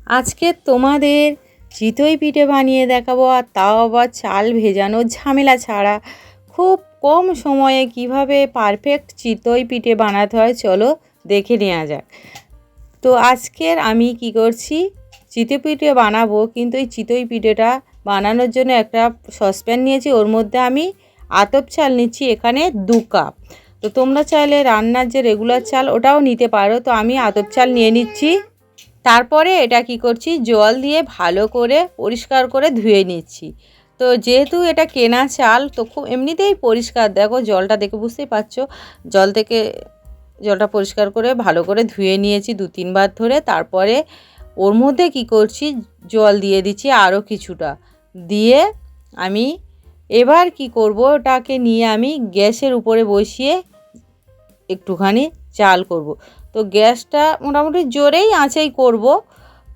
আজকে তোমাদের চিতই পিঠে বানিয়ে দেখাবো, আর তাও আবার চাল ভেজানোর ঝামেলা ছাড়া খুব কম সময়ে কিভাবে পারফেক্ট চিতই পিঠে বানাতে হয় চলো দেখে নেওয়া যাক। তো আজকের আমি কি করছি, চিতই পিঠে বানাবো, কিন্তু এই চিতই পিঠেটা বানানোর জন্য একটা সসপ্যান নিয়েছি, ওর মধ্যে আমি আতপ চাল নিচ্ছি এখানে 2 কাপ। তো তোমরা চাইলে রান্নার যে রেগুলার চাল ওটাও নিতে পারো, তো আমি আতপ চাল নিয়ে নিচ্ছি। তারপরে এটা কি করছি, জল দিয়ে ভালো করে পরিষ্কার করে ধুয়ে নিচ্ছি। তো যেহেতু এটা কেনা চাল, তো খুব এমনিতেই পরিষ্কার, দেখো জলটা দেখে বুঝতেই পারছো, জলটা পরিষ্কার করে ভালো করে ধুয়ে নিয়েছি 2-3 বার ধরে। তারপরে ওর মধ্যে কি করছি, জল দিয়ে দিচ্ছি আরও কিছুটা দিয়ে। আমি এবার কি করব, ওটাকে নিয়ে আমি গ্যাসের উপরে বসিয়ে একটুখানি চাল করব। তো গ্যাসটা মোটামুটি জোরেই আঁচেই করব।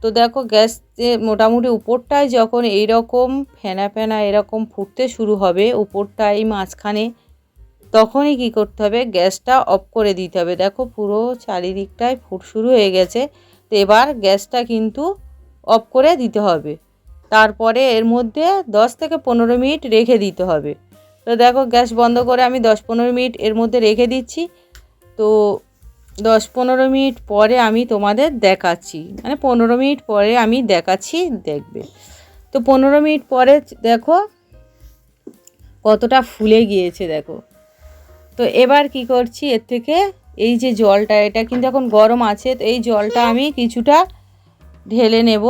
তো দেখো গ্যাসে মোটামুটি উপরটায় যখন এই রকম ফেনা ফেনা এরকম ফুটতে শুরু হবে, উপরটায় মাঝখানে, তখনই কি করতে হবে, গ্যাসটা অফ করে দিতে হবে। দেখো পুরো চারিদিকটায় ফুট শুরু হয়ে গেছে। তো এবার গ্যাসটা কিন্তু অফ করে দিতে হবে। তারপরে এর মধ্যে 10 থেকে 15 মিনিট রেখে দিতে হবে। তো দেখো গ্যাস বন্ধ করে আমি 10-15 মিনিট এর মধ্যে রেখে দিচ্ছি। তো 10-15 মিনিট পরে আমি তোমাদের দেখাচ্ছি, মানে 15 মিনিট পরে আমি দেখাচ্ছি, দেখবে। তো 15 মিনিট পরে দেখো কতটা ফুলে গিয়েছে, দেখো। তো এবার কি করছি, এর থেকে এই যে জলটা, এটা কিন্তু এখন গরম আছে, তো এই জলটা আমি কিছুটা ঢেলে নেব,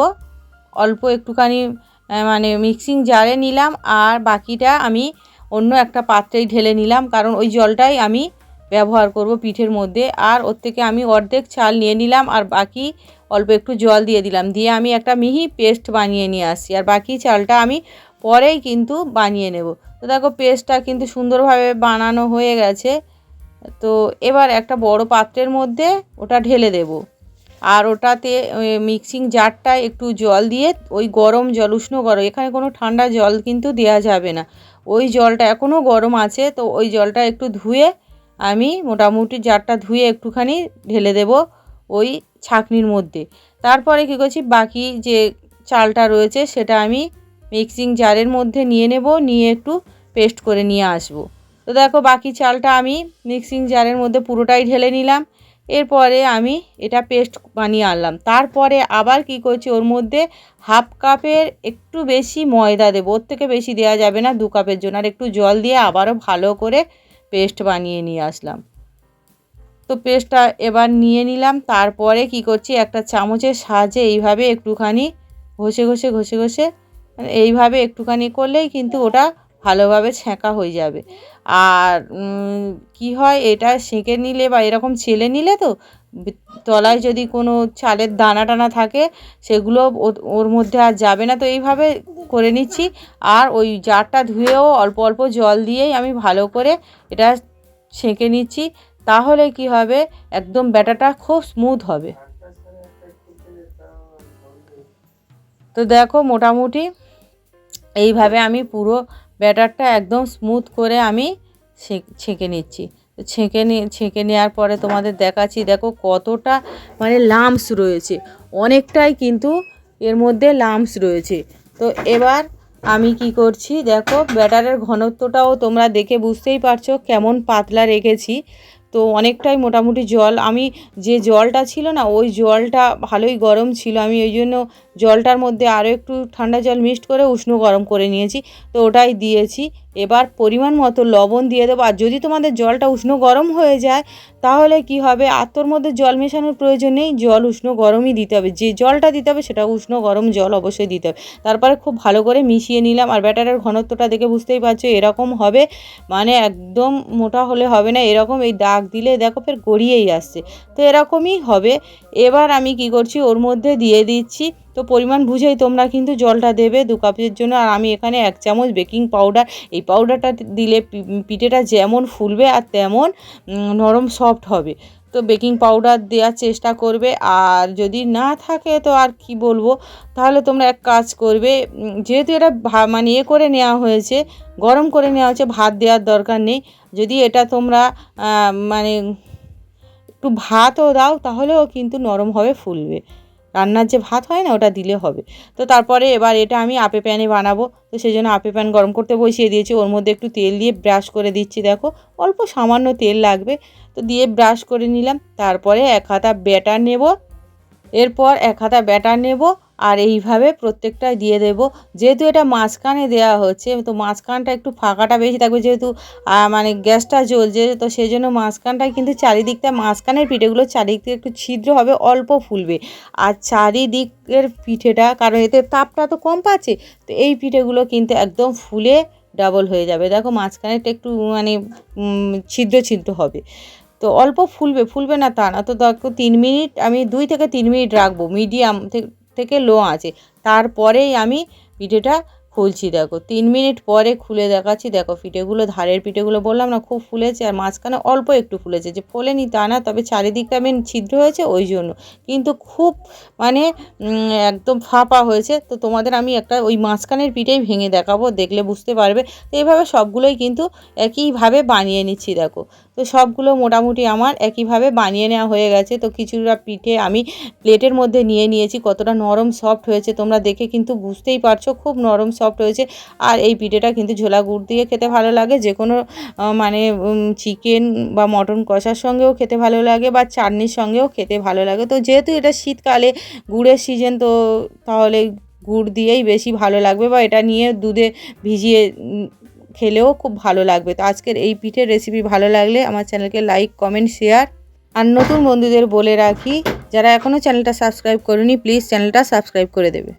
অল্প একটুখানি, মানে মিক্সিং জারে নিলাম, আর বাকিটা আমি অন্য একটা পাত্রেই ঢেলে নিলাম, কারণ ওই জলটাই আমি ব্যবহার করব পিঠের মধ্যে। আর ওর থেকে আমি অর্ধেক চাল নিয়ে নিলাম, আর বাকি অল্প একটু জল দিয়ে দিলাম, দিয়ে আমি একটা মিহি পেস্ট বানিয়ে নিয়ে আসছি, আর বাকি চালটা আমি পরেই কিন্তু বানিয়ে নেব। তো দেখো পেস্টটা কিন্তু সুন্দরভাবে বানানো হয়ে গেছে। তো এবার একটা বড় পাত্রের মধ্যে ওটা ঢেলে দেব, আর ওটাতে মিক্সিং জারটায় একটু জল দিয়ে, ওই গরম জল, উষ্ণ গরম, এখানে কোনো ঠান্ডা জল কিন্তু দেওয়া যাবে না, ওই জলটা এখনও গরম আছে। তো ওই জলটা একটু ধুয়ে আমি মোটামুটি জারটা ধুয়ে একটুখানি ঢেলে দেব ওই ছাঁকনির মধ্যে। তারপরে কী করছি, বাকি যে চালটা রয়েছে সেটা আমি মিক্সিং জারের মধ্যে নিয়ে নেব, নিয়ে একটু পেস্ট করে নিয়ে আসব। তো দেখো বাকি চালটা আমি মিক্সিং জারের মধ্যে পুরোটাই ঢেলে নিলাম। এরপরে আমি এটা পেস্ট বানিয়ে আনলাম। তারপরে আবার কি করছি, ওর মধ্যে 1/2 কাপের একটু বেশি ময়দা দেবো, ওর থেকে বেশি দেওয়া যাবে না 2 কাপের জন্য, আর একটু জল দিয়ে আবারও ভালো করে পেস্ট বানিয়ে নিয়ে আসলাম। তো পেস্টটা এবার নিয়ে নিলাম। তারপরে কি করছি, একটা চামচের সাহায্যে এইভাবে একটুখানি ঘষে ঘষে ঘষে ঘষে, এইভাবে একটুখানি করলেই কিন্তু ওটা ভালোভাবে ছ্যাঁকা হয়ে যাবে। আর কি হয়, এটা সেঁকে নিলে বা এরকম ছেলে নিলে, তো তলায় যদি কোনো চালের দানা টানা থাকে সেগুলো ওর মধ্যে আর যাবে না। তো এইভাবে করে নিচ্ছি, আর ওই জারটা ধুয়েও অল্প অল্প জল দিয়েই আমি ভালো করে এটা ছেঁকে নিচ্ছি। তাহলে কি হবে, একদম ব্যাটারটা খুব স্মুথ হবে। তো দেখো মোটামুটি এইভাবে আমি পুরো ব্যাটারটা একদম স্মুথ করে আমি ছেঁকে নিচ্ছি। তো ছেঁকে নেওয়ার পরে তোমাদের দেখাচ্ছি, দেখো কতটা মানে লাম্পস রয়েছে, অনেকটাই কিন্তু এর মধ্যে লাম্পস রয়েছে। তো এবার আমি কি করছি, দেখো ব্যাটারের ঘনত্বটাও তোমরা দেখে বুঝতেই পারছো কেমন পাতলা রেখেছি। তো অনেকটাই মোটামুটি জল, আমি যে জলটা ছিল না, ওই জলটা ভালোই গরম ছিল, আমি ওই জন্য জলটার মধ্যে আরও একটু ঠান্ডা জল মিক্সড করে উষ্ণ গরম করে নিয়েছি, তো ওটাই দিয়েছি। এবার পরিমাণ মতো লবণ দিয়ে দেবো। আর যদি তোমাদের জলটা উষ্ণ গরম হয়ে যায় তাহলে কি হবে, আর তোর মধ্যে জল মেশানোর প্রয়োজন নেই, জল উষ্ণ গরমই দিতে হবে, যে জলটা দিতে হবে সেটা উষ্ণ গরম জল অবশ্যই দিতে হবে। তারপরে খুব ভালো করে মিশিয়ে নিলাম, আর ব্যাটারের ঘনত্বটা দেখে বুঝতেই পারছো এরকম হবে, মানে একদম মোটা হলে হবে না, এরকম এই দাগ দিলে দেখো ফের গড়িয়েই আসছে, তো এরকমই হবে। এবার আমি কি করছি, ওর মধ্যে দিয়ে দিচ্ছি, তো পরিমাণ বুঝেই তোমরা কিন্তু জলটা দেবে 2 কাপের জন্য। আর আমি এখানে 1 চামচ বেকিং পাউডার, এই পাউডারটা দিলে পিঠেটা যেমন ফুলবে আর তেমন নরম সফট হবে। তো বেকিং পাউডার দেওয়ার চেষ্টা করবে, আর যদি না থাকে তো আর কি বলবো, তাহলে তোমরা এক কাজ করবে, যেহেতু এটা মানে করে নেওয়া হয়েছে, গরম করে নেওয়া হয়েছে, ভাত দেওয়ার দরকার নেই। যদি এটা তোমরা মানে একটু ভাতও দাও তাহলেও কিন্তু নরমভাবে ফুলবে। রান্নার যে ভাত হয় না ওটা দিলে হবে। তো তারপরে এবার এটা আমি আপে প্যানে বানাবো, তো সেই জন্য আপে প্যান গরম করতে বসিয়ে দিয়েছি। ওর মধ্যে একটু তেল দিয়ে ব্রাশ করে দিচ্ছি, দেখো অল্প সামান্য তেল লাগবে, তো দিয়ে ব্রাশ করে নিলাম। তারপরে 1 হাতা ব্যাটার নেব, এরপর 1 হাতা ব্যাটার নেব আর এইভাবে প্রত্যেকটায় দিয়ে দেব। যেহেতু এটা মাঝখানে দেওয়া হচ্ছে তো মাঝখানটা একটু ফাঁকাটা বেশি থাকবে, যেহেতু মানে গ্যাসটা জ্বলছে, তো সেই জন্য মাঝখানটায় কিন্তু চারিদিকটা মাঝখানের পিঠেগুলো চারিদিক থেকে একটু ছিদ্র হবে, অল্প ফুলবে। আর চারিদিকের পিঠেটা, কারণ এতে তাপটা তো কম পাচ্ছে, তো এই পিঠেগুলো কিন্তু একদম ফুলে ডাবল হয়ে যাবে। দেখো মাঝখানেরটা একটু মানে ছিদ্র ছিদ্র হবে, তো অল্প ফুলবে, ফুলবে না তা না। তো দেখো 3 মিনিট আমি 2 থেকে 3 মিনিট রাখবো মিডিয়াম থেকে লো আঁচে, তারপরেই আমি পিঠেটা খুলছি। দেখো 3 মিনিট পরে খুলে দেখাচ্ছি। দেখো পিঠেগুলো, ধারের পিঠেগুলো বললাম না খুব ফুলেছে, আর মাঝখানে অল্প একটু ফুলেছে, যে ফোলেনি তা না, তবে চারিদিকটা আমি ছিদ্র হয়েছে ওই জন্য, কিন্তু খুব মানে একদম ফাঁপা হয়েছে। তো তোমাদের আমি একটা ওই মাঝখানের পিঠেই ভেঙে দেখাবো, দেখলে বুঝতে পারবে। তো এইভাবে সবগুলোই কিন্তু একইভাবে বানিয়ে নিচ্ছি। দেখো তো সবগুলো মোটামুটি আমার একইভাবে বানিয়ে নেওয়া হয়ে গেছে। তো কিছুটা পিঠে আমি প্লেটের মধ্যে নিয়ে নিয়েছি। কতটা নরম সফট হয়েছে তোমরা দেখে কিন্তু বুঝতেই পারছো, খুব নরম সফট হয়েছে। আর এই পিঠেটা কিন্তু ঝোলা গুড় দিয়ে খেতে ভালো লাগে, যে কোনো মানে চিকেন বা মটন কষার সঙ্গেও খেতে ভালো লাগে, বা চাটনির সঙ্গেও খেতে ভালো লাগে। তো যেহেতু এটা শীতকালে গুড়ের সিজন, তো তাহলে গুড় দিয়েই বেশি ভালো লাগবে, বা এটা নিয়ে দুধে ভিজিয়ে খেলেও খুব ভালো লাগবে। তো আজকের এই পিঠের রেসিপি ভালো লাগলে আমার চ্যানেলকে লাইক, কমেন্ট, শেয়ার, আর নতুন বন্ধুদের বলে রাখি যারা এখনও চ্যানেলটা সাবস্ক্রাইব করেনি প্লিজ চ্যানেলটা সাবস্ক্রাইব করে দেবে।